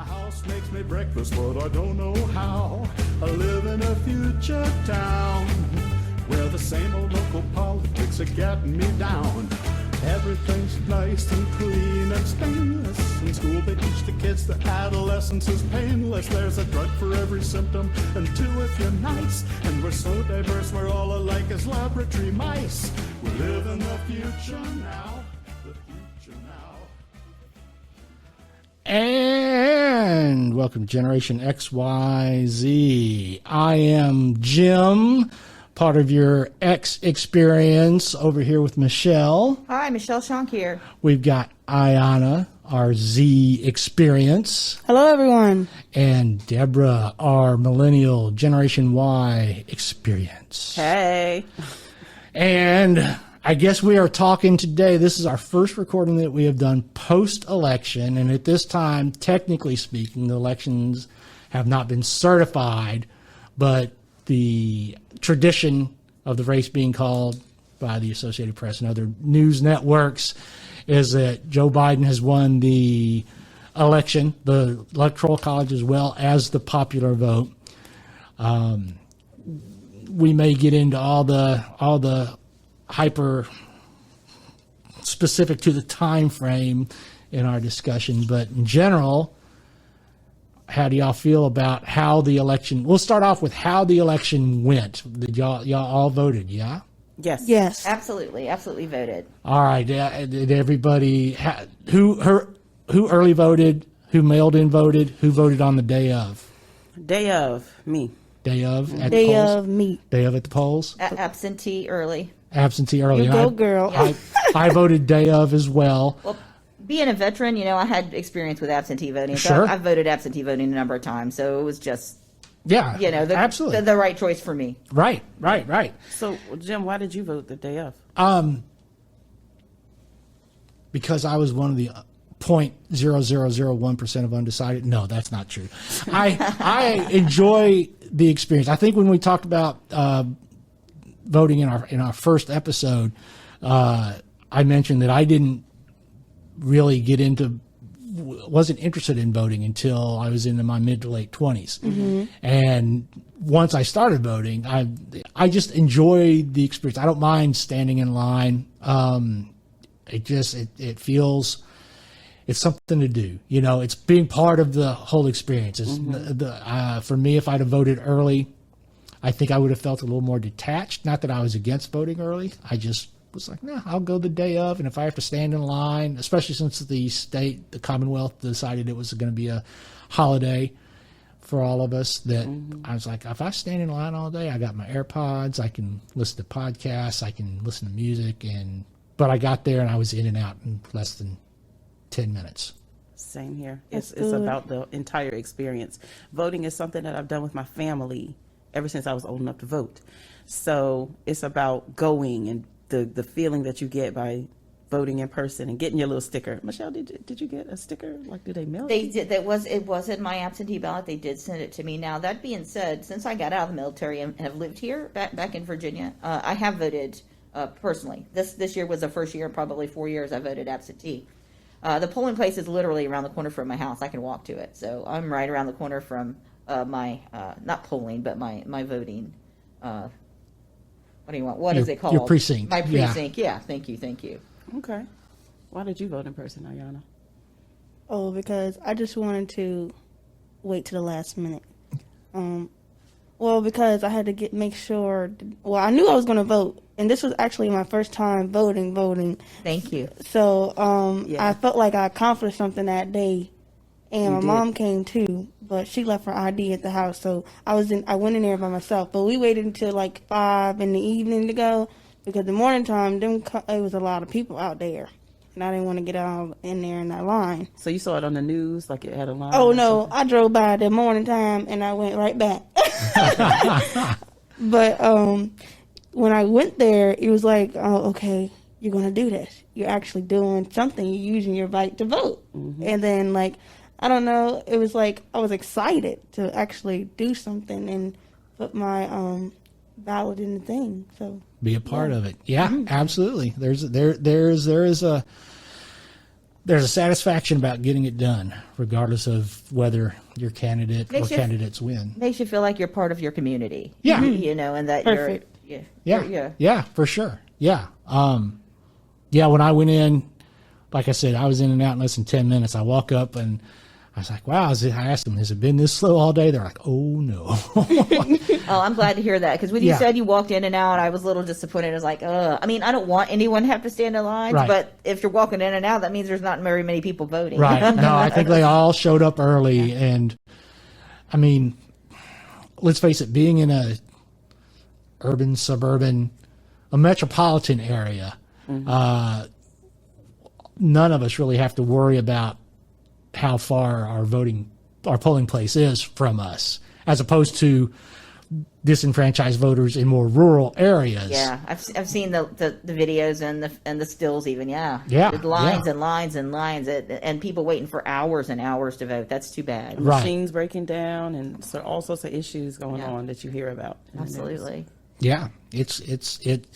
house makes me breakfast, but I don't know how. I live in a future town where the same old local politics are getting me down. Everything's nice and clean and stainless. In school they teach the kids that adolescence is painless. There's a drug for every symptom and two if you're nice. And we're so diverse, we're all alike as laboratory mice. We live in the future now. The future now. And welcome to Generation XYZ. I am Jim, part of your X experience, over here with Michelle. Hi, Michelle Shank here. We've got Iyanna, our Z experience. Hello, everyone. And Debra, our millennial Generation Y experience. Hey. And I guess we are talking today. This is our first recording that we have done post-election. And at this time, technically speaking, the elections have not been certified, but the tradition of the race being called by the Associated Press and other news networks is that Joe Biden has won the election, the Electoral College, as well as the popular vote. We may get into all the hyper specific to the time frame in our discussion, but in general, how do y'all feel about how the election? We'll start off with how the election went. Did y'all all voted? Yeah. Yes. Absolutely voted. All right. Did everybody? Who early voted? Who mailed in voted? Who voted on the day of? Day of me. Day of at Day the polls? of me. Day of at the polls. Absentee early. Absentee early. You go, girl. I voted day of as well. Well, being a veteran, I had experience with absentee voting. So Sure. I've voted absentee voting a number of times. So it was just, Yeah. Absolutely. the right choice for me. Right. So, Jim, why did you vote the day of? Because I was one of the 0.0001% of undecided. No, that's not true. I enjoy the experience. I think when we talked about voting in our first episode, I mentioned that I didn't really wasn't interested in voting until I was in my mid to late 20s. Mm-hmm. And once I started voting, I just enjoyed the experience. I don't mind standing in line. It feels, it's something to do. It's being part of the whole experience. For me, if I'd have voted early, I think I would have felt a little more detached. Not that I was against voting early. I just was like, no, I'll go the day of. And if I have to stand in line, especially since the Commonwealth decided it was going to be a holiday for all of us, that I was like, if I stand in line all day, I got my AirPods, I can listen to podcasts, I can listen to music. But I got there and I was in and out in less than 10 minutes. Same here. It's about the entire experience. Voting is something that I've done with my family ever since I was old enough to vote. So it's about going and the feeling that you get by voting in person and getting your little sticker. Michelle, did you get a sticker? Like, do they mail it? They did. It was in my absentee ballot. They did send it to me. Now, that being said, since I got out of the military and have lived here back in Virginia, I have voted personally. This year was the first year in probably 4 years I voted absentee. The polling place is literally around the corner from my house. I can walk to it. So I'm right around the corner from my, not polling, but my voting. What do you want? What is it called? Your precinct. My precinct. Yeah. Thank you. Okay. Why did you vote in person, Iyanna? Oh, because I just wanted to wait to the last minute. Well, because I had to make sure. Well, I knew I was going to vote, and this was actually my first time voting. Thank you. So I felt like I accomplished something that day, and my mom came too, but she left her ID at the house, so I went in there by myself. But we waited until like 5 in the evening to go, because the morning time, it was a lot of people out there, and I didn't want to get out in there in that line. So you saw it on the news, like it had a line? Oh no, I drove by the morning time and I went right back. But when I went there, it was like, oh, okay, you're gonna do this. You're actually doing something. You're using your right to vote. Mm-hmm. And then I don't know, it was like I was excited to actually do something and put my ballot in the thing. So be a part of it. Yeah, absolutely. There is a there's a satisfaction about getting it done, regardless of whether your candidate or candidates win. Makes you feel like you're part of your community. Yeah. And that Perfect. Yeah, for sure. Yeah. When I went in, like I said, I was in and out in less than 10 minutes. I walk up and I was like, wow, I asked them, has it been this slow all day? They're like, oh, no. Oh, I'm glad to hear that. Because when you said you walked in and out, I was a little disappointed. I was like, I mean, I don't want anyone to have to stand in lines, Right. but if you're walking in and out, that means there's not very many people voting. Right. No, I think they all showed up early. And, I mean, let's face it, being in a urban, suburban, a metropolitan area, none of us really have to worry about how far our polling place is from us, as opposed to disenfranchised voters in more rural areas. Yeah, I've seen the videos and the stills even. Yeah. Yeah, Lines yeah. and lines and lines and people waiting for hours and hours to vote. That's too bad. Right. Machines breaking down, and so all sorts of issues going on that you hear about. in the news. Absolutely. Yeah, it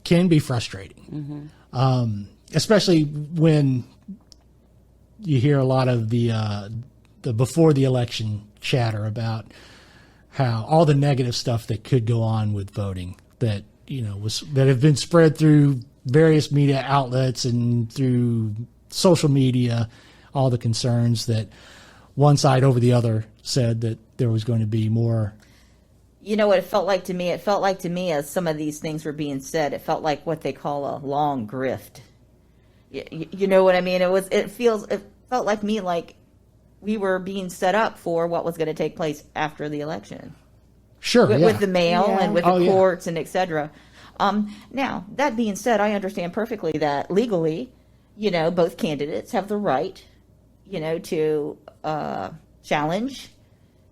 can be frustrating, especially when you hear a lot of the before the election chatter about how all the negative stuff that could go on with voting that that have been spread through various media outlets and through social media, all the concerns that one side over the other said that there was going to be more. You know what it felt like to me? It felt like to me, as some of these things were being said, it felt like what they call a long grift. You know what I mean? It felt like me like we were being set up for what was going to take place after the election. Sure, With the mail Yeah. and with the courts and et cetera. Now, that being said, I understand perfectly that legally, both candidates have the right, to challenge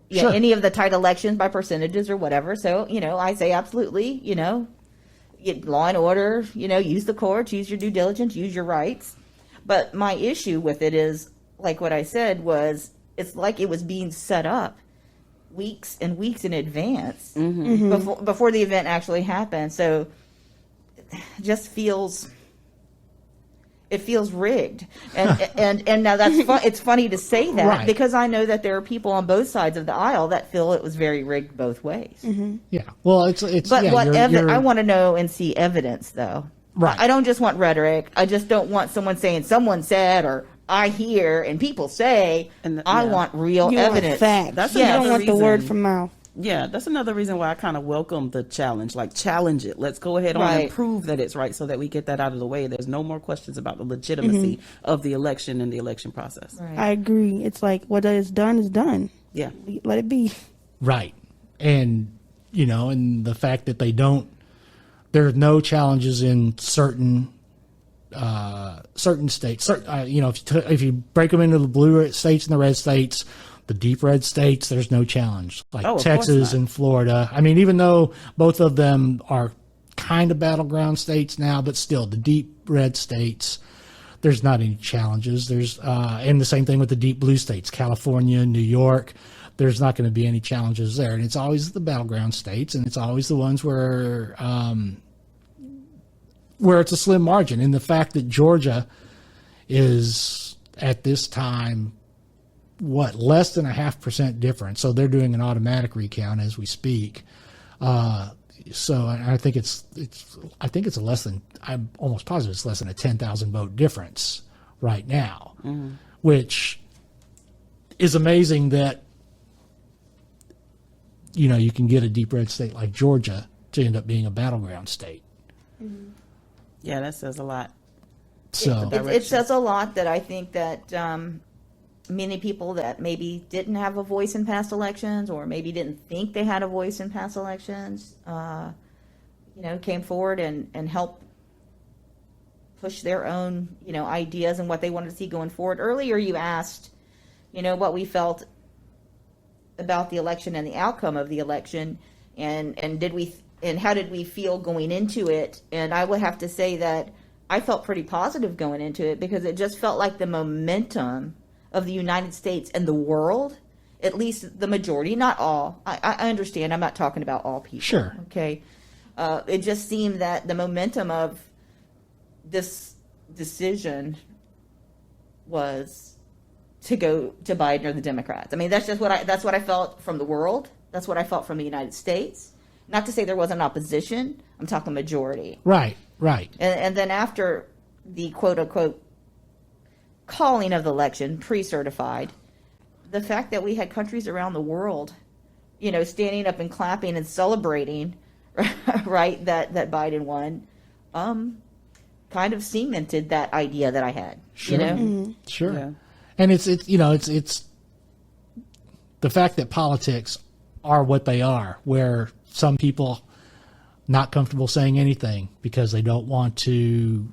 Sure. any of the tight elections by percentages or whatever. So, I say absolutely, law and order, use the courts, use your due diligence, use your rights. But my issue with it is, like what I said, was it's like it was being set up weeks and weeks in advance before the event actually happened. So it just feels rigged. And now it's funny to say that Right. because I know that there are people on both sides of the aisle that feel it was very rigged both ways. Yeah. Well, it's But yeah, what you're- I want to know and see evidence, though. Right. I don't just want rhetoric. I just don't want someone saying someone said or I hear and people say. And I yeah. want real You want evidence. facts. That's You don't another want the word reason. from mouth. Yeah, that's another reason why I kind of welcome the challenge. Like, challenge it. Let's go ahead on Right. and prove that it's right so that we get that out of the way. There's no more questions about the legitimacy of the election and the election process. Right. I agree. It's like what is done is done. Yeah. Let it be. Right. And, and the fact that there's no challenges in certain states. If you break them into the blue states and the red states, the deep red states, there's no challenge. Like Oh, of Texas course not. and Florida. I mean, even though both of them are kind of battleground states now, but still the deep red states, there's not any challenges. And the same thing with the deep blue states, California, New York. There's not going to be any challenges there. And it's always the battleground states, and it's always the ones where it's a slim margin. And the fact that Georgia is at this time, less than 0.5% difference. So they're doing an automatic recount as we speak. So I think it's less than, I'm almost positive it's less than a 10,000 vote difference right now, which is amazing that, you can get a deep red state like Georgia to end up being a battleground state. Yeah, that says a lot. So It says a lot that I think that many people that maybe didn't have a voice in past elections or maybe didn't think they had a voice in past elections, came forward and helped push their own, ideas and what they wanted to see going forward. Earlier you asked, what we felt about the election and the outcome of the election and how did we feel going into it? And I would have to say that I felt pretty positive going into it because it just felt like the momentum of the United States and the world, at least the majority, not all. I understand. I'm not talking about all people. Sure. Okay. It just seemed that the momentum of this decision was to go to Biden or the Democrats. I mean, that's what I felt from the world. That's what I felt from the United States. Not to say there wasn't opposition. I'm talking majority. Right. And then after the quote unquote calling of the election, pre-certified, the fact that we had countries around the world, standing up and clapping and celebrating, right, that Biden won, kind of cemented that idea that I had. Sure. Sure. Yeah. And it's the fact that politics are what they are, where some people not comfortable saying anything because they don't want to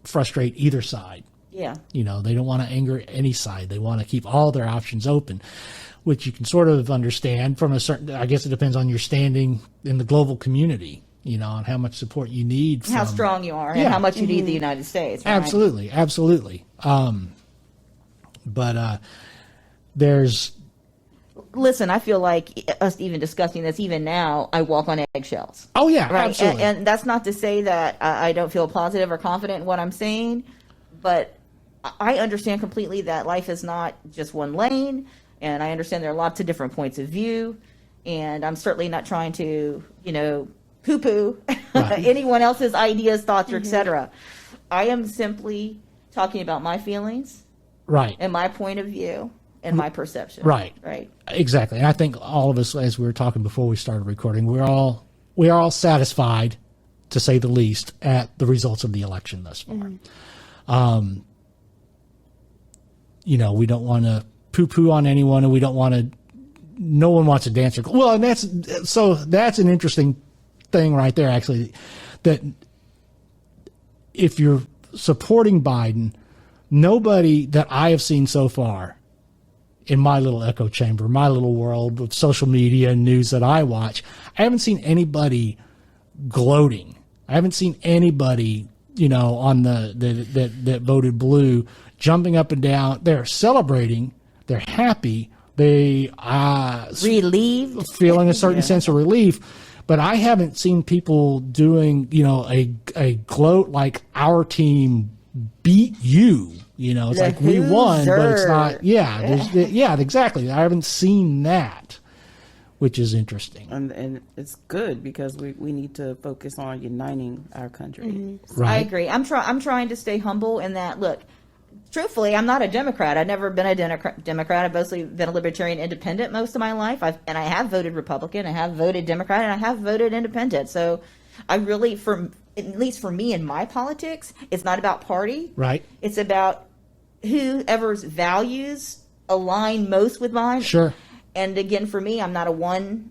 frustrate either side. Yeah. They don't want to anger any side. They want to keep all their options open, which you can sort of understand from a certain, I guess it depends on your standing in the global community, and how much support you need. How strong you are and how much you need the United States. Right? Absolutely. But there's... Listen, I feel like us even discussing this, even now, I walk on eggshells. Oh, yeah, right? absolutely. And that's not to say that I don't feel positive or confident in what I'm saying, but I understand completely that life is not just one lane, and I understand there are lots of different points of view, and I'm certainly not trying to, poo-poo Right. anyone else's ideas, thoughts, or etc. I am simply talking about my feelings Right. and my point of view and my perception. Right. Right. Exactly. And I think all of us, as we were talking before we started recording, we are all satisfied, to say the least, at the results of the election thus far. We don't want to poo-poo on anyone, and we don't want to. No one wants to dance. Well, and that's an interesting thing right there, actually, that if you're supporting Biden, nobody that I have seen so far in my little echo chamber, my little world of social media and news that I watch, I haven't seen anybody gloating. I haven't seen anybody, on that voted blue, jumping up and down. They're celebrating. They're happy. They Relieved. feeling a certain sense of relief. But I haven't seen people doing, a gloat like our team beat you. It's The like we won, but it's loser. not. Yeah, exactly. I haven't seen that, which is interesting. And it's good because we need to focus on uniting our country. Right. I agree. I'm trying to stay humble in that. Look, truthfully, I'm not a Democrat. I've never been a Democrat. I've mostly been a libertarian independent most of my life. I have voted Republican. I have voted Democrat, and I have voted independent. So I really, at least for me in my politics, it's not about party. Right. It's about whoever's values align most with mine. Sure. And again, for me, I'm not a one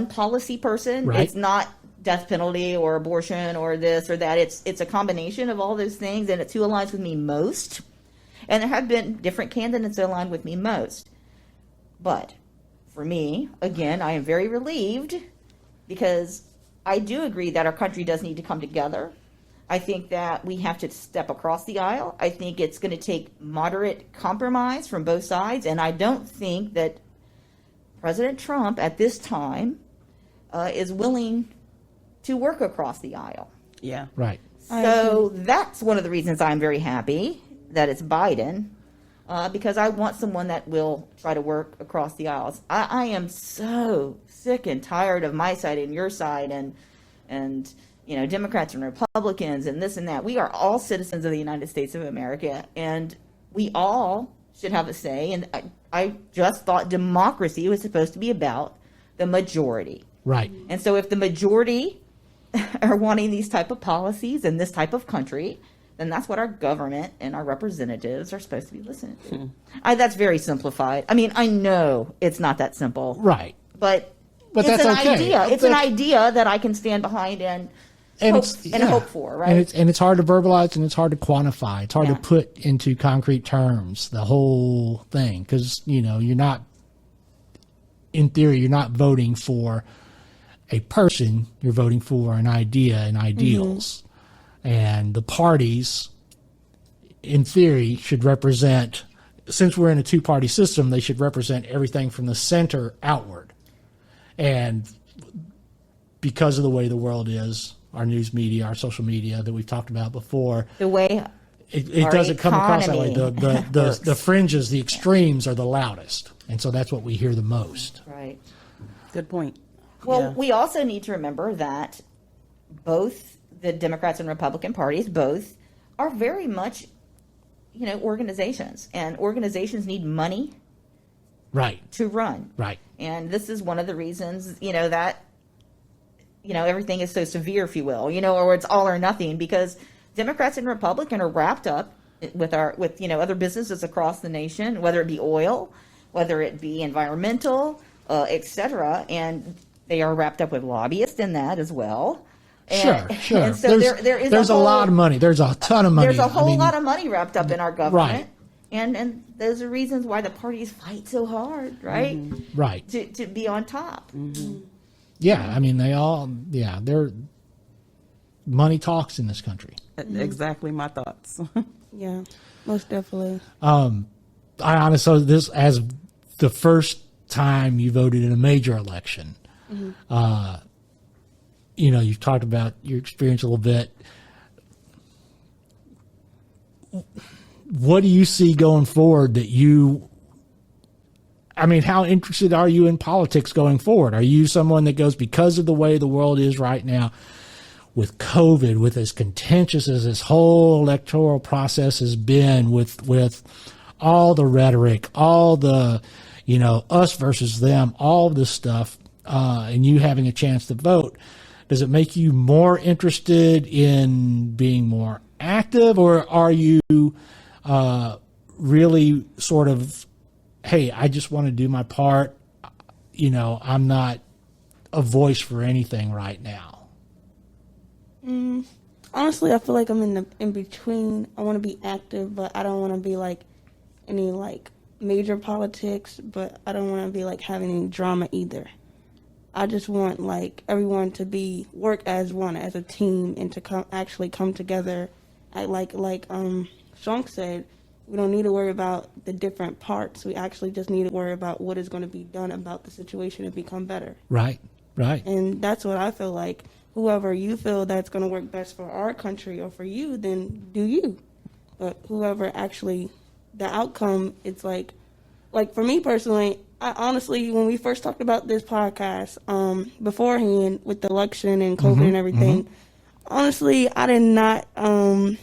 policy person. Right. It's not death penalty or abortion or this or that. It's a combination of all those things, and it's who aligns with me most. And there have been different candidates that align with me most. But for me, again, I am very relieved because I do agree that our country does need to come together. I think that we have to step across the aisle. I think it's going to take moderate compromise from both sides. And I don't think that President Trump at this time is willing to work across the aisle. Yeah. Right. So that's one of the reasons I'm very happy that it's Biden, because I want someone that will try to work across the aisles. I am so sick and tired of my side and your side and Democrats and Republicans and this and that. We are all citizens of the United States of America, and we all should have a say. And I just thought democracy was supposed to be about the majority. Right. And so if the majority are wanting these type of policies in this type of country, then that's what our government and our representatives are supposed to be listening to. That's very simplified. I mean, I know it's not that simple. Right. But But it's that's an okay. idea. It's an idea that I can stand behind and hope for, right? And it's hard to verbalize and it's hard to quantify. It's hard Yeah. to put into concrete terms, the whole thing. Because, you're not, in theory, you're not voting for a person. You're voting for an idea and ideals. And the parties, in theory, should represent, since we're in a two-party system, they should represent everything from the center outward. And because of the way the world is, our news media, our social media that we've talked about before. The way it our doesn't come across that way. economy The fringes, the extremes are the loudest. And so that's what we hear the most. Right. Good point. Well, Yeah. we also need to remember that both the Democrats and Republican parties, both, are very much, organizations. And organizations need money Right. to run. Right. And this is one of the reasons, that, everything is so severe, if you will, or it's all or nothing, because Democrats and Republicans are wrapped up with other businesses across the nation, whether it be oil, whether it be environmental, et cetera, and they are wrapped up with lobbyists in that as well. Sure. And so there's a lot of money. There's a ton of money. There's a whole lot of money wrapped up in our government. Right. And those are reasons why the parties fight so hard, right? Right. To be on top. Yeah. I mean, they're money talks in this country. Exactly my thoughts. Yeah, most definitely. Iyanna, so this as the first time you voted in a major election. You've talked about your experience a little bit. What do you see going forward how interested are you in politics going forward? Are you someone that goes, because of the way the world is right now, with COVID, with as contentious as this whole electoral process has been, with all the rhetoric, all the, us versus them, all this stuff, and you having a chance to vote, does it make you more interested in being more active, or are you really sort of, hey, I just want to do my part, I'm not a voice for anything right now? Honestly, I feel like I'm in between. I want to be active, but I don't want to be any major politics, but I don't want to be having any drama either. I just want everyone to work as one, as a team, and to come together. Shonk said, we don't need to worry about the different parts. We actually just need to worry about what is going to be done about the situation and become better. Right. And that's what I feel like. Whoever you feel that's going to work best for our country or for you, then do you. But whoever actually, the outcome, it's for me personally, I honestly, when we first talked about this podcast beforehand with the election and COVID and everything, honestly, I did not, I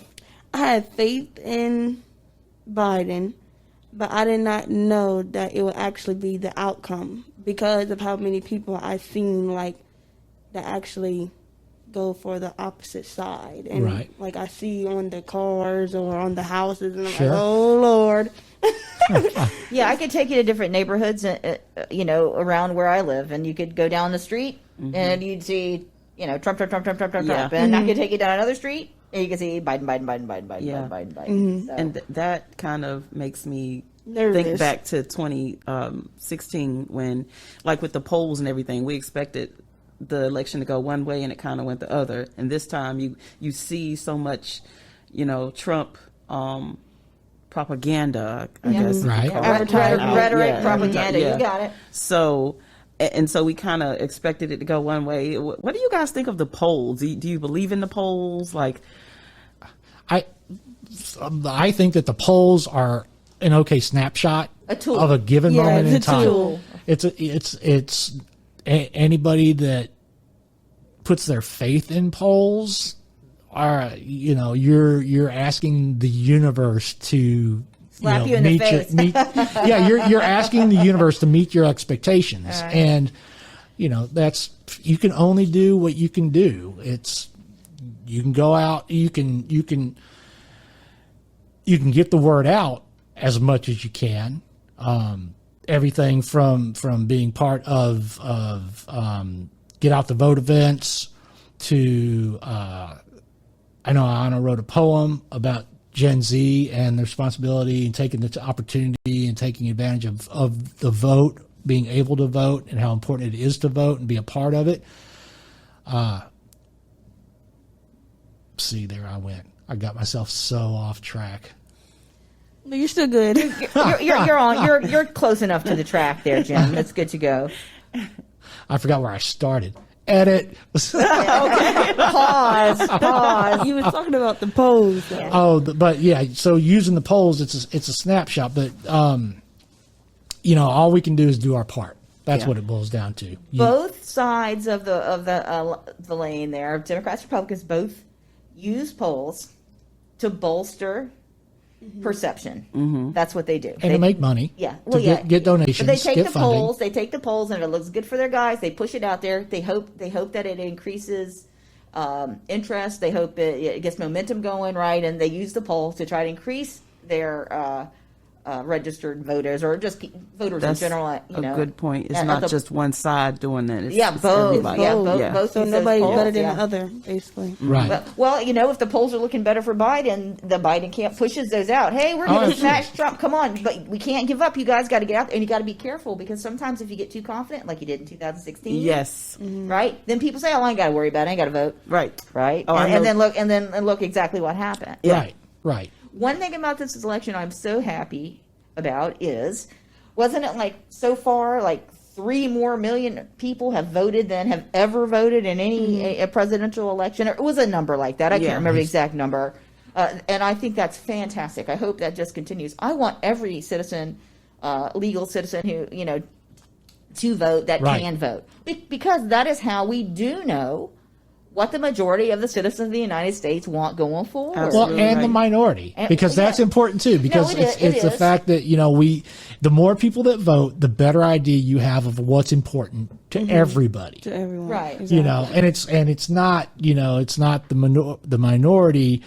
had faith in Biden, but I did not know that it would actually be the outcome because of how many people I've seen that actually go for the opposite side. And right. I see on the cars or on the houses, and I'm Sure. oh Lord. Yeah, I could take you to different neighborhoods, around where I live, and you could go down the street and you'd see, Trump, Yeah. and I could take you down another street and you can see Biden. Yeah. Biden. So. And that kind of makes me Nervous. think back to 2016 when, with the polls and everything, we expected the election to go one way and it kind of went the other. And this time you see so much, Trump propaganda, I guess. Right. Rhetoric, propaganda, you got it. So we kind of expected it to go one way. What do you guys think of the polls? Do you believe in the polls? I think that the polls are an okay snapshot A tool. of a given Yeah, moment in it's a time. tool. It's anybody that puts their faith in polls are, you're asking the universe to Slap you in the face. You're asking the universe to meet your expectations. Right. And that's, you can only do what you can do. You can go out, you can get the word out as much as you can. Everything from being part of get out the vote events to I know Iyanna wrote a poem about Gen Z and the responsibility and taking the opportunity and taking advantage of the vote, being able to vote, and how important it is to vote and be a part of it. See, there I went. I got myself so off track. But you're still good. You're close enough to the track there, Jim. That's good to go. I forgot where I started. edit. Pause. You was talking about the polls. Though. But yeah, so using the polls, it's a snapshot, but all we can do is do our part. That's what it boils down to. Both sides of the lane there, Democrats, Republicans, both use polls to bolster perception. That's what they do. And to make money. Yeah. Get donations. But they take get the funding. polls. They take the polls, and it looks good for their guys. They push it out there. They hope that it increases interest. They hope it gets momentum going, right? And they use the polls to try to increase their registered voters or just voters in general. A good point. It's not just one side doing that. It's both. everybody. Both. So nobody's better than the other, basically. Right. Well, if the polls are looking better for Biden, the Biden camp pushes those out. Hey, we're going to smash Trump. Come on, but we can't give up. You guys got to get out there, and you got to be careful because sometimes if you get too confident, like you did in 2016, yes, right, then people say, "Oh, I ain't got to worry about it. I ain't got to vote." Right. Oh, and then look exactly what happened. Yeah. Right. One thing about this election I'm so happy about wasn't it like so far like 3 more million people have voted than have ever voted in any a presidential election? Or it was a number like that. I can't remember the exact number. And I think that's fantastic. I hope that just continues. I want every citizen, legal citizen who, to vote that can vote. Because that is how we do know what the majority of the citizens of the United States want going forward. Well, and the minority, because that's important too. Because it's the fact that the more people that vote, the better idea you have of what's important to everybody. To everyone, right? Exactly. And it's not the minority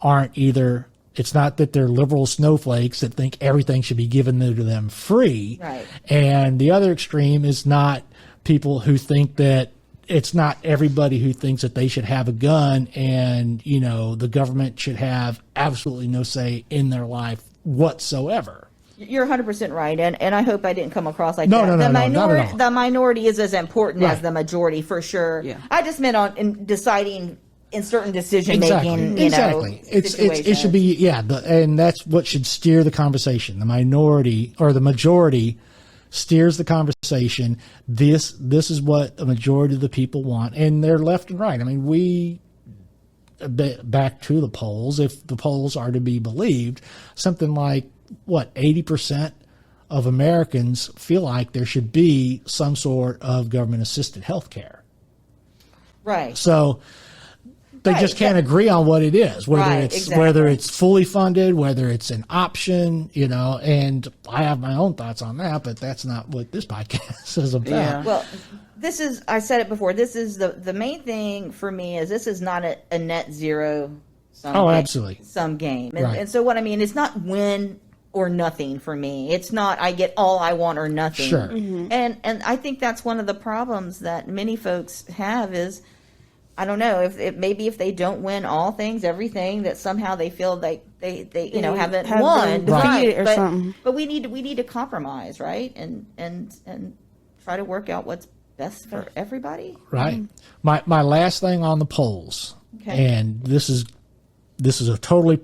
aren't either. It's not that they're liberal snowflakes that think everything should be given to them free. Right. And the other extreme is not people who think that. It's not everybody who thinks that they should have a gun and, the government should have absolutely no say in their life whatsoever. You're 100% right, and I hope I didn't come across like that. No, not at all. The minority is as important as the majority, for sure. Yeah. I just meant in deciding in certain decision making. Exactly. It should be and that's what should steer the conversation. The minority or the majority steers the conversation. This is what a majority of the people want, and they're left and right. I mean, back to the polls. If the polls are to be believed, something like 80% of Americans feel like there should be some sort of government assisted health care. Right. So they just can't agree on what it is, whether it's fully funded, whether it's an option, and I have my own thoughts on that, but that's not what this podcast is about. Yeah. Well, I said it before, this is the main thing for me is this is not a net zero absolutely. Sum game. And so what I mean, it's not win or nothing for me. It's not I get all I want or nothing. Sure. And I think that's one of the problems that many folks have is, I don't know if they don't win all things, everything, that somehow they feel like they haven't won, defeated or something. But we need to compromise, right? And try to work out what's best for everybody. Right. My last thing on the polls, and this is a totally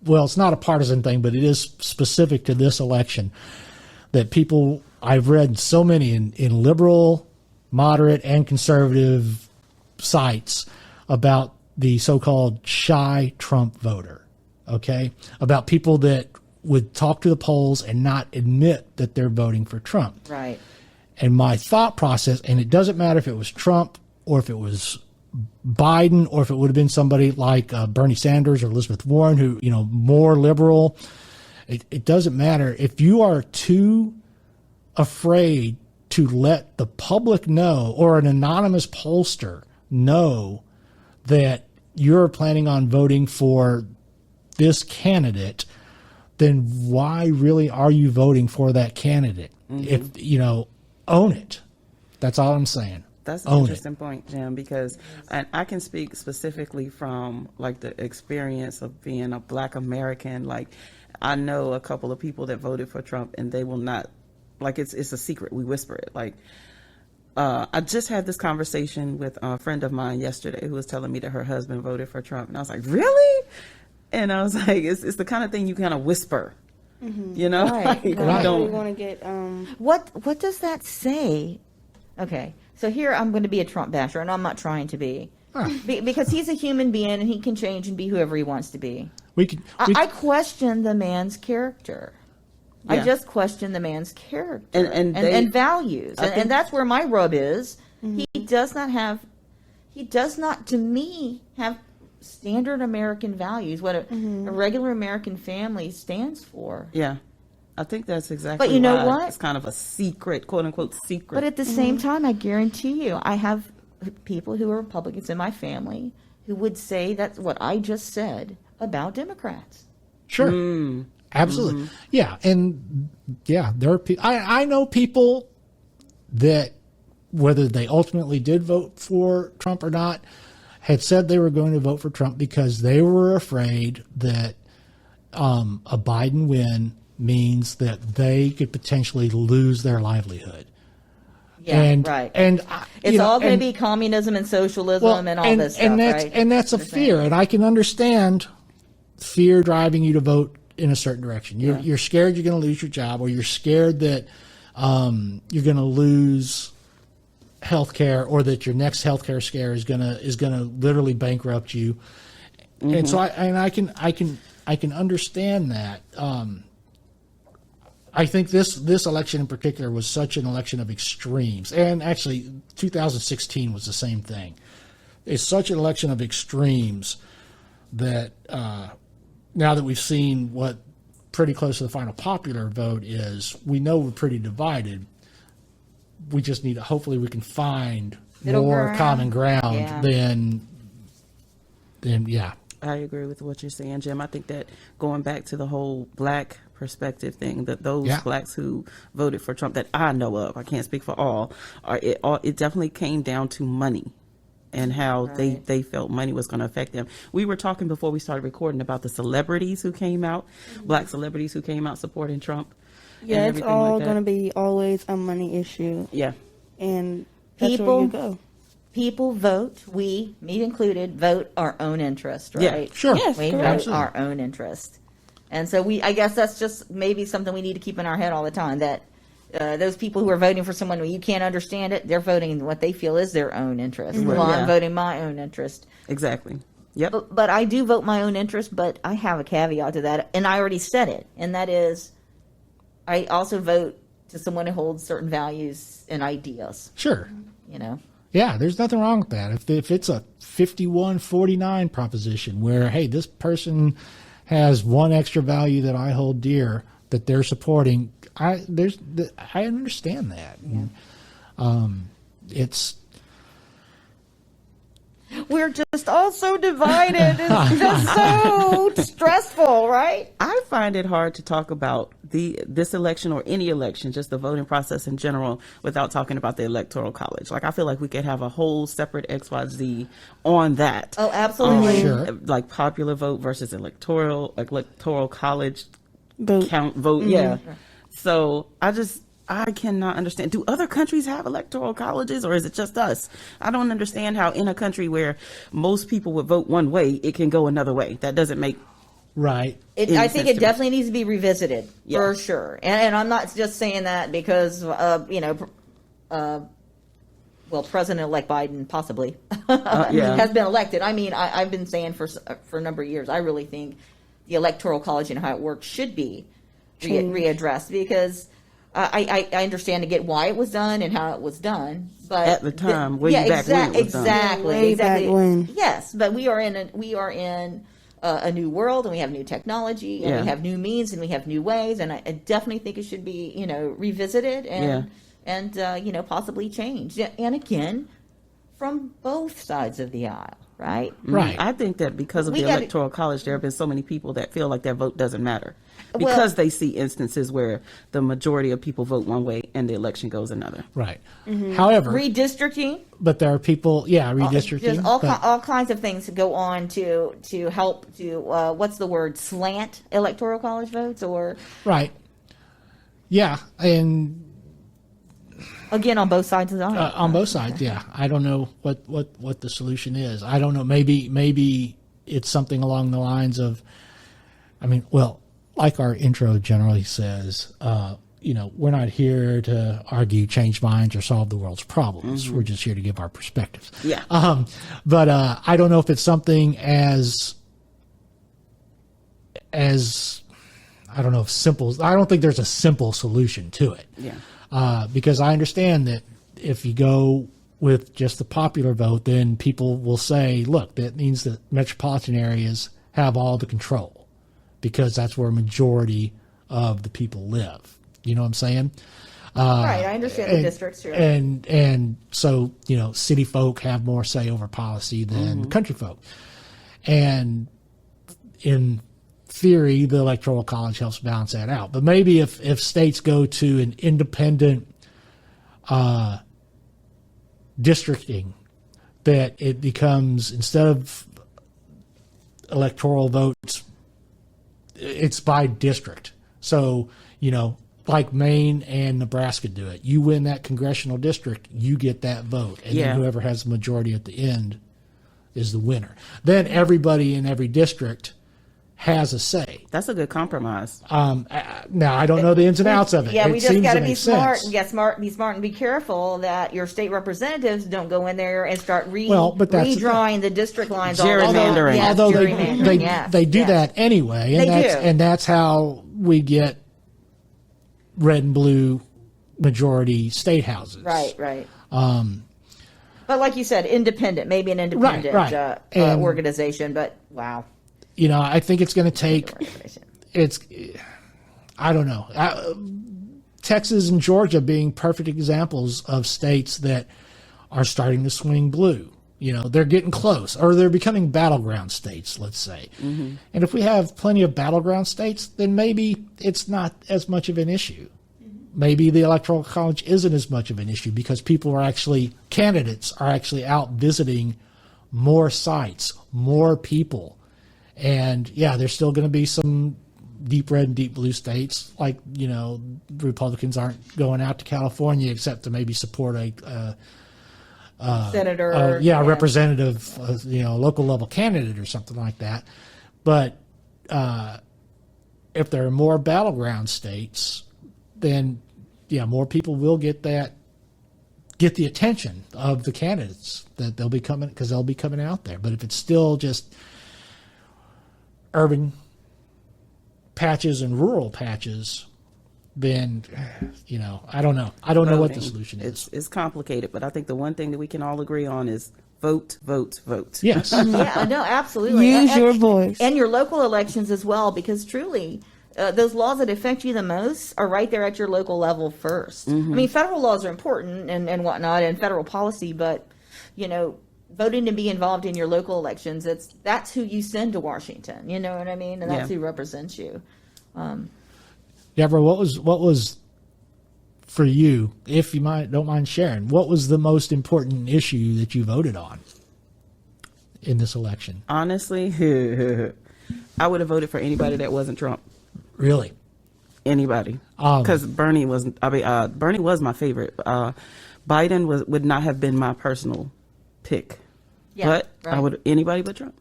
it's not a partisan thing, but it is specific to this election. That people I've read so many in liberal, moderate, and conservative sites about the so-called shy Trump voter, about people that would talk to the polls and not admit that they're voting for Trump. Right. And my thought process, and it doesn't matter if it was Trump or if it was Biden or if it would have been somebody like Bernie Sanders or Elizabeth Warren, who, more liberal, it doesn't matter. If you are too afraid to let the public know or an anonymous pollster know that you're planning on voting for this candidate, then why really are you voting for that candidate? If own it. That's all I'm saying. That's an interesting point, Jim, because I can speak specifically from like the experience of being a Black American. Like, I know a couple of people that voted for Trump, and they will not, like, it's a secret. We whisper it. Like, I just had this conversation with a friend of mine yesterday who was telling me that her husband voted for Trump, and I was like, really? And I was like, it's the kind of thing you kind of whisper. Right. Like, Right. don't want to get What does that say? Okay, So here I'm going to be a Trump basher, and I'm not trying to be. Huh. Because he's a human being, and he can change and be whoever he wants to be. I question the man's character. Yeah. I just question the man's character and values. And that's where my rub is. Mm-hmm. He does not, to me, have standard American values, what a regular American family stands for. Yeah. I think that's exactly But you know why what? It's kind of a secret, quote unquote secret. But at the same time, I guarantee you, I have people who are Republicans in my family who would say that's what I just said about Democrats. Sure. Absolutely. Yeah. And yeah, there are people, I know people that, whether they ultimately did vote for Trump or not, had said they were going to vote for Trump because they were afraid that a Biden win means that they could potentially lose their livelihood. Yeah, and, right. And it's all going to be communism and socialism and all this stuff, right? And that's a fear, and I can understand fear driving you to vote in a certain direction. You're scared you're going to lose your job, or you're scared that you're going to lose health care, or that your next health care scare is going to literally bankrupt you. And so I can understand that. I think this election in particular was such an election of extremes, and actually 2016 was the same thing. It's such an election of extremes that now that we've seen what pretty close to the final popular vote is, we know we're pretty divided. We just need to, hopefully we can find Middle more ground. common ground than yeah. I agree with what you're saying, Jim. I think that going back to the whole black perspective thing, that those blacks who voted for Trump that I know of, I can't speak for all, it definitely came down to money and how they felt money was going to affect them. We were talking before we started recording about the celebrities who came out, black celebrities who came out supporting Trump. Yeah, it's all going to be always a money issue. Yeah. And that's where you go. People vote, me included, vote our own interest, right? Yeah, sure. Yes, we correct. vote our own interest. And so I guess that's just maybe something we need to keep in our head all the time, that those people who are voting for someone when you can't understand it, they're voting what they feel is their own interest. Well, I'm voting my own interest. Exactly. Yep. But I do vote my own interest, but I have a caveat to that, and I already said it, and that is I also vote to someone who holds certain values and ideas. Sure. You know? Yeah, there's nothing wrong with that. If it's a 51-49 proposition where, hey, this person has one extra value that I hold dear that they're supporting, I understand that. Yeah. It's We're just all so divided. It's just so stressful, right? I find it hard to talk about this election or any election, just the voting process in general, without talking about the Electoral College. Like, I feel like we could have a whole separate XYZ on that. Oh, absolutely. Sure. Like popular vote versus electoral college Vote. vote. Yeah. So I cannot understand. Do other countries have electoral colleges, or is it just us? I don't understand how in a country where most people would vote one way, it can go another way. That doesn't make right. I think it definitely needs to be revisited for sure. And I'm not just saying that because, President-elect Biden possibly has been elected. I mean, I've been saying for a number of years, I really think the Electoral College and how it works should be readdressed, because I understand to get why it was done and how it was done, but at the time, way back when it was done. Way back when. Yes, but we are in a new world, and we have new technology, and we have new means, and we have new ways, and I definitely think it should be revisited and possibly changed, and again from both sides of the aisle. Right. Right. I think that because of the Electoral College, there have been so many people that feel like their vote doesn't matter because they see instances where the majority of people vote one way and the election goes another. Right. However, redistricting. But there are people, redistricting. Just all kinds of things go on to help to what's the word, slant Electoral College votes, or right. Yeah, and again on both sides of the aisle. on both sides, yeah. I don't know what the solution is. I don't know. Maybe it's something along the lines of, like our intro generally says, we're not here to argue, change minds, or solve the world's problems. We're just here to give our perspectives. Yeah. But I don't know if it's something as I don't know if simple. I don't think there's a simple solution to it. Yeah. Because I understand that if you go with just the popular vote, then people will say, look, that means that metropolitan areas have all the control because that's where a majority of the people live. You know what I'm saying? Right, I understand the districts here. And so, city folk have more say over policy than country folk. And in theory, the Electoral College helps balance that out. But maybe if states go to an independent districting, that it becomes, instead of electoral votes, it's by district. So, like Maine and Nebraska do it. You win that congressional district, you get that vote. And then whoever has the majority at the end is the winner. Then everybody in every district has a say. That's a good compromise. Now, I don't know the ins and outs of it. Yeah, it we just got to be smart. Sense. Be smart and be careful that your state representatives don't go in there and start redrawing the district lines. Gerrymandering. Although they do that anyway. And do. That's how we get red and blue majority state houses. Right. But like you said, maybe an independent organization, but wow. I think it's going to take, I don't know. Texas and Georgia being perfect examples of states that are starting to swing blue. They're getting close, or they're becoming battleground states, let's say. And if we have plenty of battleground states, then maybe it's not as much of an issue. Maybe the Electoral College isn't as much of an issue because candidates are actually out visiting more sites, more people. And there's still going to be some deep red and deep blue states, like, the Republicans aren't going out to California except to maybe support a senator, a representative, local level candidate or something like that. But if there are more battleground states, then more people will get the attention of the candidates that they'll be coming out there. But if it's still just urban patches and rural patches, then I don't know. I don't know what the solution is. It's complicated, but I think the one thing that we can all agree on is vote. Yes. Yeah, no, absolutely. Use your voice. And your local elections as well, because truly, those laws that affect you the most are right there at your local level first. I mean, federal laws are important and whatnot, and federal policy, but, voting to be involved in your local elections, that's who you send to Washington. You know what I mean? And that's who represents you. Debra, what was for you, if you don't mind sharing, what was the most important issue that you voted on in this election? Honestly, I would have voted for anybody that wasn't Trump. Really? Anybody. Because Bernie was my favorite. Biden would not have been my personal pick. But I would anybody but Trump.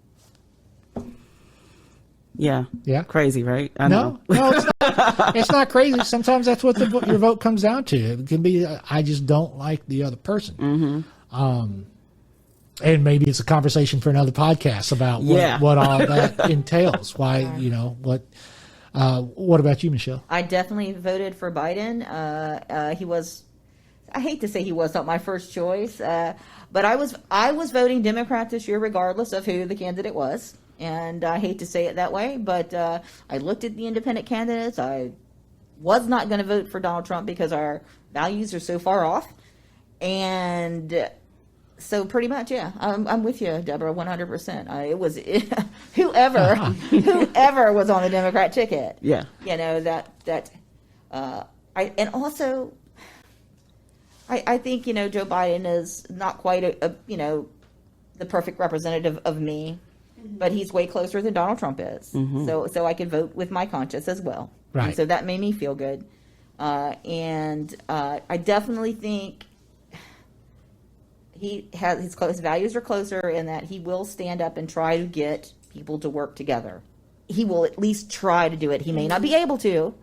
Yeah. Crazy, right? I know. No, it's not crazy. Sometimes that's what your vote comes down to. It can be, I just don't like the other person. And maybe it's a conversation for another podcast about what all that entails. Why, what about you, Michelle? I definitely voted for Biden. I hate to say he was not my first choice, but I was voting Democrat this year regardless of who the candidate was. And I hate to say it that way, but I looked at the independent candidates. I was not going to vote for Donald Trump because our values are so far off. And so pretty much, I'm with you, Debra, 100%. It was whoever was on the Democrat ticket. Yeah. I think, Joe Biden is not quite the perfect representative of me. But he's way closer than Donald Trump is. So I could vote with my conscience as well. Right. And so that made me feel good. And I definitely think his values are closer in that he will stand up and try to get people to work together. He will at least try to do it. He may not be able to,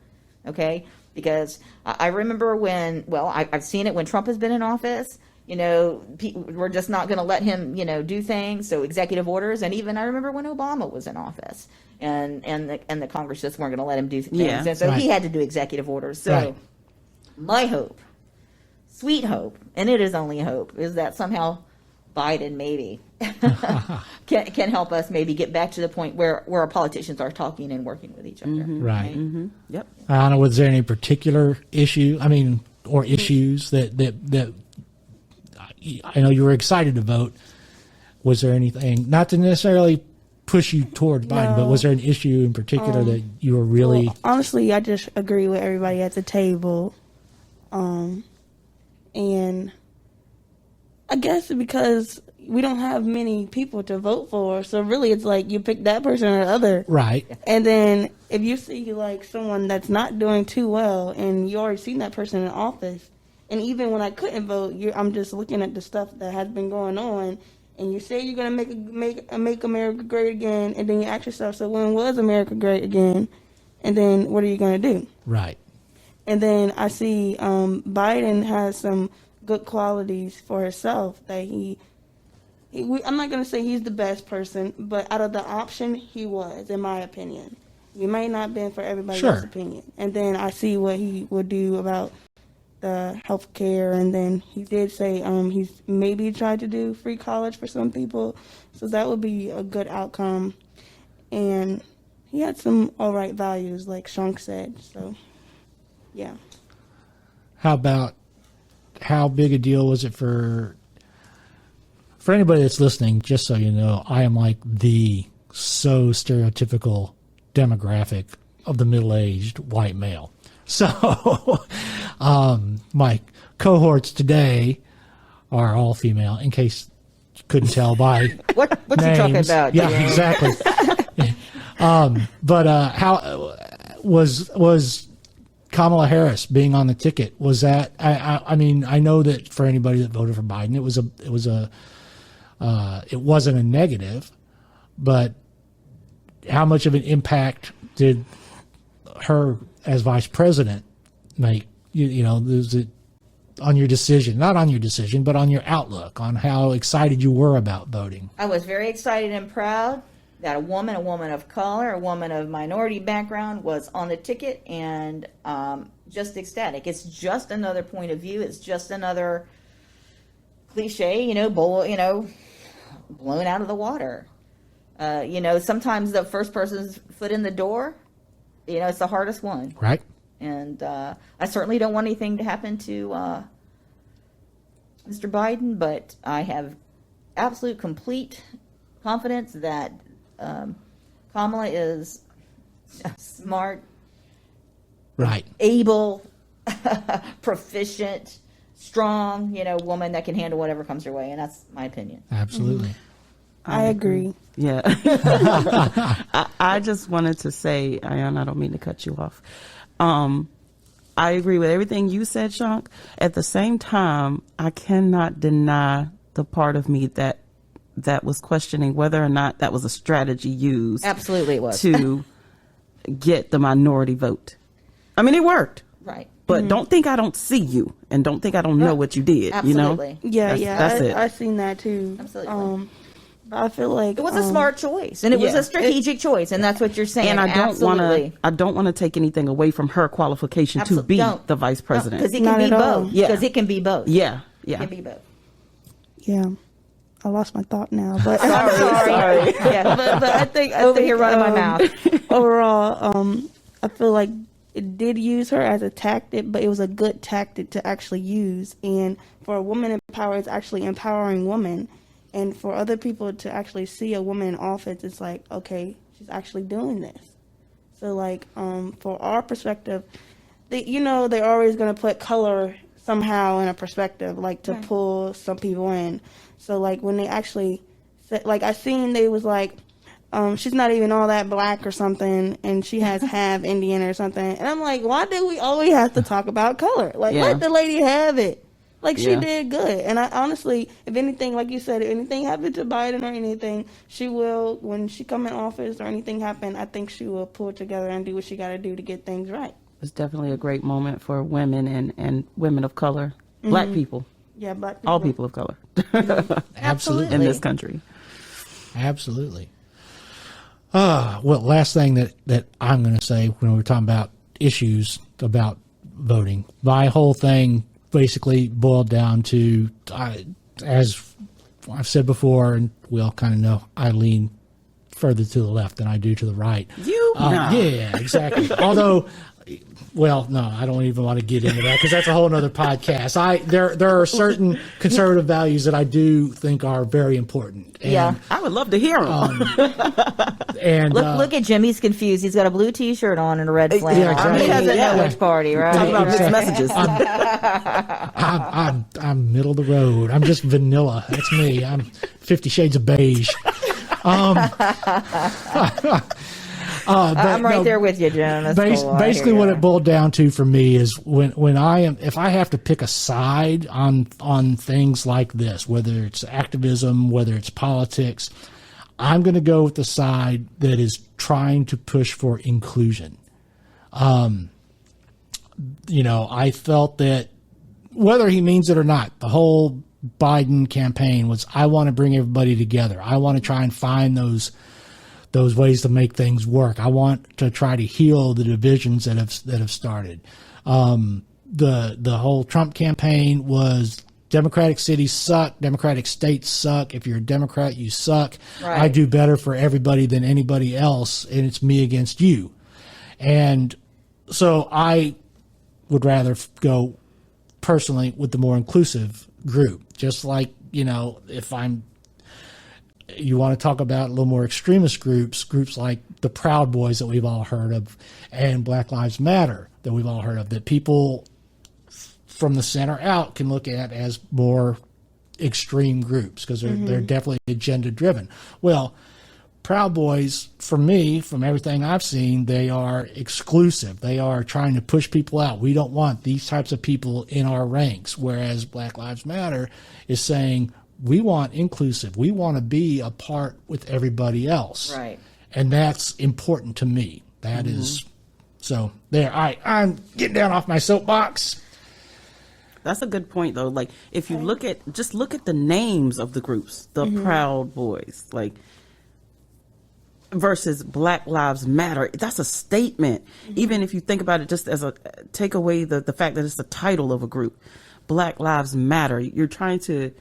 okay? because I remember when, well, I've seen it when Trump has been in office. You know, we're just not going to let him, you know, do things. So executive orders, and even I remember when Obama was in office, and the Congress just weren't going to let him do things, Yeah, and so right. he had to do executive orders. So Right. my hope, sweet hope, and it is only hope, is that somehow Biden maybe can help us maybe get back to the point where our politicians are talking and working with each other. Right. Yep. Anna, was there any particular issue? I mean, or issues that I know you were excited to vote. Was there anything, not to necessarily push you toward Biden, but was there an issue in particular that you were really? Well, honestly, I just agree with everybody at the table. And I guess because we don't have many people to vote for, so really it's like you pick that person or the other. Right. And then if you see like someone that's not doing too well and you already seen that person in office, and even when I couldn't vote, I'm just looking at the stuff that has been going on, and you say you're gonna make America great again, and then you ask yourself, so when was America great again? And then what are you gonna do? Right. And then I see Biden has some good qualities for himself that I'm not going to say he's the best person, but out of the option, he was, in my opinion. He may not have been for everybody else's opinion. And then I see what he would do about the health care, and then he did say he's maybe tried to do free college for some people, so that would be a good outcome. And he had some all right values, like Shunk said, so yeah. How about, how big a deal was it for anybody that's listening? Just so you know, I am like the so stereotypical demographic of the middle-aged white male. So my cohorts today are all female, in case you couldn't tell by What you talking names. about? Yeah, Deanna? exactly. But how was Kamala Harris being on the ticket, was that? I mean, I know that for anybody that voted for Biden, it wasn't a negative, but how much of an impact did her as vice president make? You know, is it on your decision? Not on your decision, but on your outlook on how excited you were about voting. I was very excited and proud that a woman of color, a woman of minority background was on the ticket, and just ecstatic. It's just another point of view. It's just another cliche, blown out of the water. Sometimes the first person's foot in the door, it's the hardest one. Right. And I certainly don't want anything to happen to Mr. Biden, but I have absolute, complete confidence that Kamala is smart, Right. able, proficient, strong, woman that can handle whatever comes her way, and that's my opinion. Absolutely. I agree. Yeah. I just wanted to say, Iyanna, I don't mean to cut you off. I agree with everything you said, Shunk. At the same time, I cannot deny the part of me that was questioning whether or not that was a strategy used. Absolutely, it was to get the minority vote. I mean, it worked. Right. But don't think I don't see you, and don't think I don't know what you did. Absolutely. That's it. I seen that too. Absolutely. But I feel like It was a smart choice, and it was a strategic choice, and that's what you're saying. And I Absolutely. don't want to take anything away from her qualification to be Don't. the vice president. Because it Not can be at all. both. Yeah. Because it can be both. Yeah, It yeah. can be both. Yeah, I lost my thought now, but Sorry. Yeah. but I think Over here running my mouth. Overall, I feel like it did use her as a tactic, but it was a good tactic to actually use. And for a woman in power, it's actually empowering women. And for other people to actually see a woman in office, it's like, okay, she's actually doing this. So, like, for our perspective, they're always going to put color somehow in a perspective, like to pull some people in. So, like, when they actually said, like, I seen they was like, she's not even all that black or something, and she has half Indian or something. And I'm like, why do we always have to talk about color? Like, let the lady have it. Like, she did good. And I honestly, if anything, like you said, if anything happened to Biden or anything, she will, when she come in office or anything happen, I think she will pull it together and do what she got to do to get things right. It's definitely a great moment for women and women of color, Black people, Yeah, but all people of color Absolutely. in this country. Absolutely. Well, last thing that I'm going to say when we're talking about issues about voting, my whole thing basically boiled down to, as I've said before, and we all kind of know, I lean further to the left than I do to the right. Yeah, exactly. Although, well, no, I don't even want to get into that because that's a whole nother podcast. There are certain conservative values that I do think are very important. And, Yeah. I would love to hear them. And Look at Jim. He's confused. He's got a blue T-shirt on and a red flannel. Yeah, exactly. He doesn't Yeah. know which party, right? Talk about mixed messages. I'm middle of the road. I'm just vanilla. That's me. I'm 50 Shades of Beige. I'm right there with you, Jim. That's cool. I Basically, hear what ya. it boiled down to for me is if I have to pick a side on things like this, whether it's activism, whether it's politics, I'm going to go with the side that is trying to push for inclusion. I felt that whether he means it or not, the whole Biden campaign was, I want to bring everybody together. I want to try and find those ways to make things work. I want to try to heal the divisions that have started. The whole Trump campaign was Democratic cities suck, Democratic states suck. If you're a Democrat, you suck. Right. I do better for everybody than anybody else, and it's me against you. And so I would rather go personally with the more inclusive group. Just like, if you want to talk about a little more extremist groups like the Proud Boys that we've all heard of, and Black Lives Matter that we've all heard of, that people from the center out can look at as more extreme groups because they're definitely agenda driven. Well, Proud Boys, for me, from everything I've seen, they are exclusive. They are trying to push people out. We don't want these types of people in our ranks, whereas Black Lives Matter is saying, we want inclusive. We want to be a part with everybody else. Right. And that's important to me. That is, so there. All right, I'm getting down off my soapbox. That's a good point, though. Like, if you look at the names of the groups, the Proud Boys, like, versus Black Lives Matter, that's a statement. Even if you think about it just as take away the fact that it's the title of a group, Black Lives Matter, you're trying to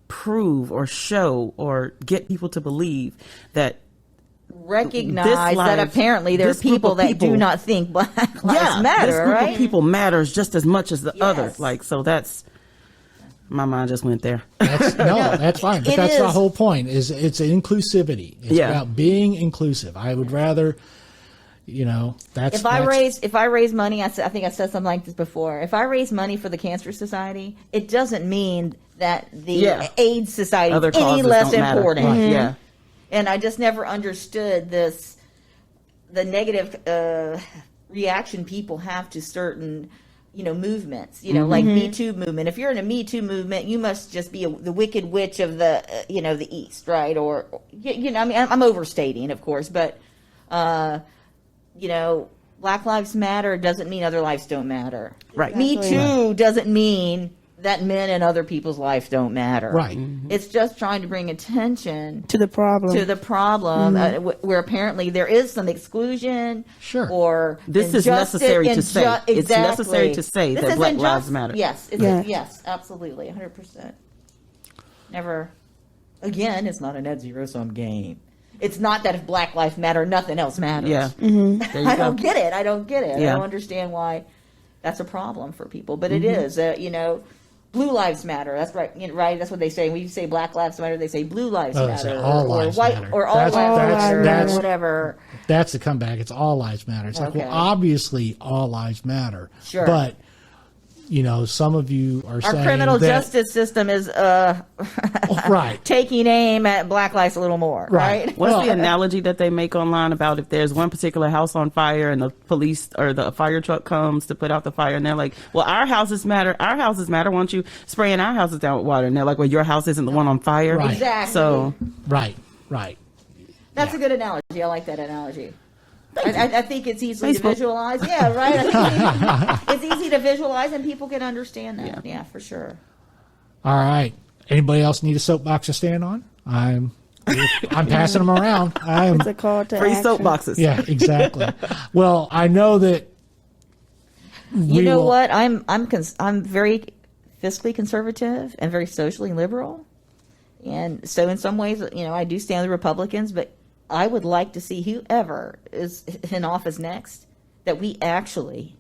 prove or show or get people to believe that Recognize that apparently there are people that do not think Black Lives Matter, this group right? of people matters just as much as the Yes. other. Like, so that's, my mind just went there. That's fine. But It that's the is. whole point. It's inclusivity. It's about being inclusive. I would rather, that's If I raise money, I think I said something like this before. If I raise money for the Cancer Society, it doesn't mean that the AIDS Society Other is any causes less don't matter. important. Right, yeah. And I just never understood the negative reaction people have to certain, movements. Like Me Too movement. If you're in a Me Too movement, you must just be the wicked witch of the, the East, right? Or, I'm overstating, of course, but, Black Lives Matter doesn't mean other lives don't matter. Right. Me Exactly. Too doesn't mean that men and other people's lives don't matter. Right. It's just trying to bring attention to the problem. where apparently there is some exclusion. Sure. Or This is necessary to say. It's necessary to say that Black Lives Matter. Yes. Yeah. Yes. Absolutely. 100%. Never. Again, it's not a net zero sum game. It's not that if Black Lives Matter, nothing else matters. Yeah. There you I go. don't get it. I don't Yeah. understand why that's a problem for people, but it is. Blue lives matter. That's right. Right. That's what they say. When you say Black Lives Matter, they say Blue Lives Oh, they Matter, say all or lives white, matter. or all That's- lives that's- matter, that's- or whatever. That's the comeback. It's all lives matter. It's like, well, Okay. obviously all lives matter. Sure. But, some of you are Our saying criminal that, justice system is right. taking aim at Black lives a little more. Right. Right. What's Well- the analogy that they make online about if there's one particular house on fire and the police or the fire truck comes to put out the fire and they're like, well, our houses matter. Why don't you spraying our houses down with water? And they're like, well, your house isn't the one on fire. Right. Exactly. So Right. That's Yeah. a good analogy. I like that analogy. I think it's easy to visualize. Yeah, right. I think it's easy to visualize, and people can understand that. Yeah, for sure. All right. Anybody else need a soapbox to stand on? I'm passing them around. It's a call to Free action. soapboxes. Yeah, exactly. Well, I know that. You know what? I'm very fiscally conservative and very socially liberal, and so in some ways, I do stand with the Republicans, but I would like to see whoever is in office next that we actually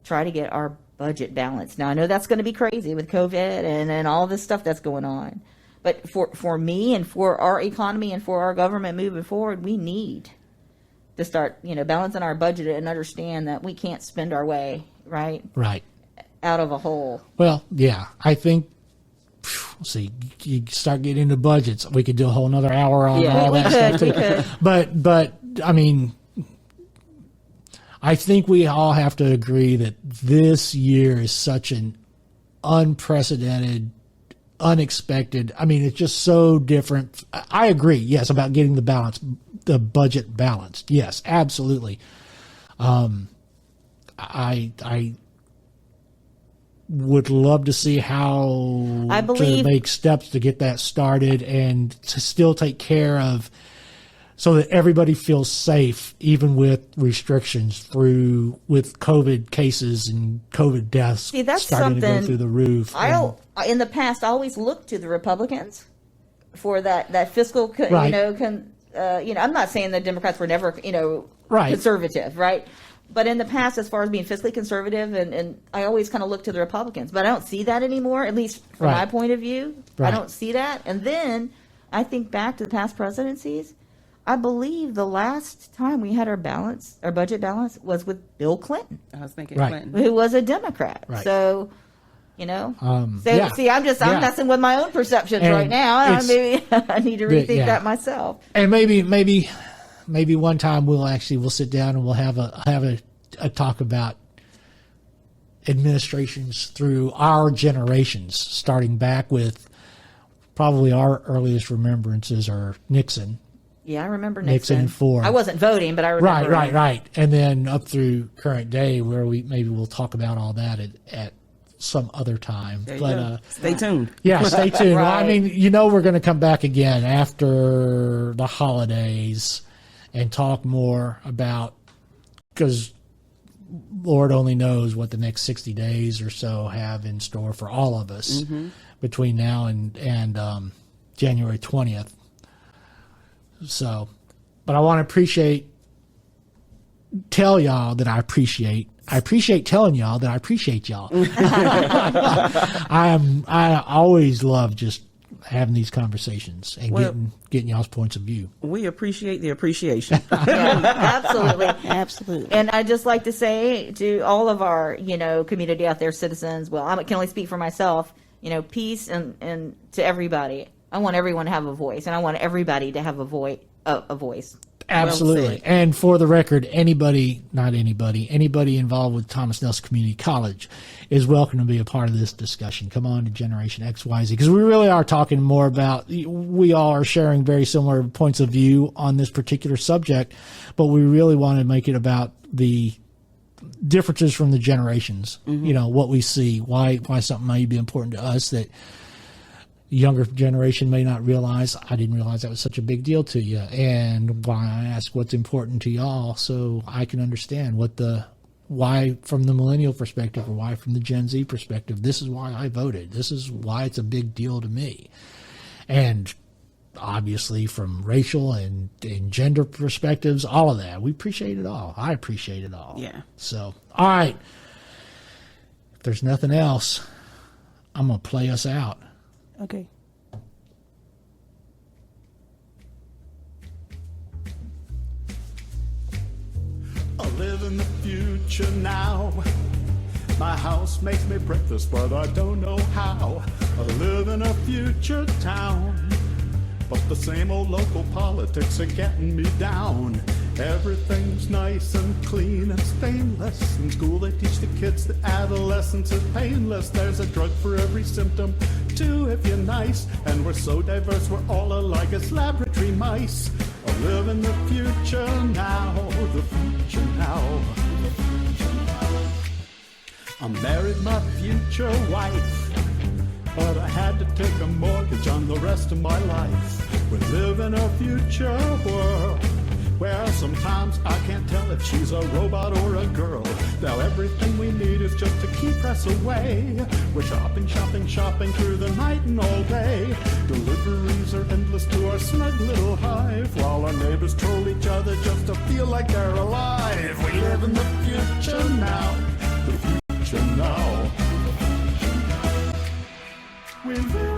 try to get our budget balanced. Now, I know that's going to be crazy with COVID and all this stuff that's going on. But for me and for our economy and for our government moving forward, we need to start, balancing our budget and understand that we can't spend our way, right, out of a hole. Well, yeah, I think, see, you start getting into budgets. We could do a whole nother hour on all that stuff too. We could. But I mean, I think we all have to agree that this year is such an unprecedented, unexpected. I mean, it's just so different. I agree, yes, about getting the budget balanced. Yes, absolutely. I would love to see how to make steps to get that started and to still take care of, so that everybody feels safe, even with restrictions with COVID cases and COVID deaths starting to go through the roof. In the past, I always looked to the Republicans for that fiscal, Right. I'm not saying the Democrats were never, Right. conservative, right? But in the past, as far as being fiscally conservative, and I always kind of look to the Republicans, but I don't see that anymore, at least from my point of view. Right. I don't see that. And then I think back to the past presidencies. I believe the last time we had our budget balance was with Bill Clinton, I was thinking Right. Clinton. who was a Democrat. Right. So, yeah. see, I'm messing with my own perceptions right now. Maybe I need to rethink that myself. And maybe one time we'll sit down and we'll have a talk about administrations through our generations, starting back with probably our earliest remembrances are Nixon. Yeah, I remember Nixon. and Ford. I wasn't voting, but I remember. Right. And then up through current day, where we'll talk about all that at some other time. But stay tuned. Yeah, stay tuned. Well, I Right. mean, we're going to come back again after the holidays and talk more about, because Lord only knows what the next 60 days or so have in store for all of us between now and January 20th. So, but I want to tell y'all that I appreciate telling y'all that I appreciate y'all. I always love just having these conversations and getting y'all's points of view. We appreciate the appreciation. Yeah, absolutely. Absolutely. And I'd just like to say to all of our, community out there, citizens, well, I can only speak for myself, peace and to everybody. I want everyone to have a voice, and I want everybody to have a voice. Absolutely. Well said. And for the record, anybody involved with Thomas Nelson Community College is welcome to be a part of this discussion. Come on to Generation XYZ, because we really are talking more about, we all are sharing very similar points of view on this particular subject, but we really want to make it about the differences from the generations, what we see, why something may be important to us that younger generation may not realize. I didn't realize that was such a big deal to you, and why I ask what's important to y'all, so I can understand why from the millennial perspective or why from the Gen Z perspective, this is why I voted. This is why it's a big deal to me. And obviously from racial and gender perspectives, all of that. We appreciate it all. I appreciate it all. Yeah. So, all right. If there's nothing else, I'm going to play us out. Okay. I live in the future now. My house makes me breakfast, but I don't know how. I live in a future town, but the same old local politics are getting me down. Everything's nice and clean and stainless. In school they teach the kids that adolescence is painless. There's a drug for every symptom, too, if you're nice. And we're so diverse, we're all alike as laboratory mice. live in the future now, the future now. I married my future wife, but I had to take a mortgage on the rest of my life. We live in a future world where sometimes I can't tell if she's a robot or a girl. Now everything we need is just to keep us away. We're shopping, shopping, shopping through the night and all day. Deliveries are endless to our snug little hive, while our neighbors troll each other just to feel like they're alive. We live in the future now, the future now. We live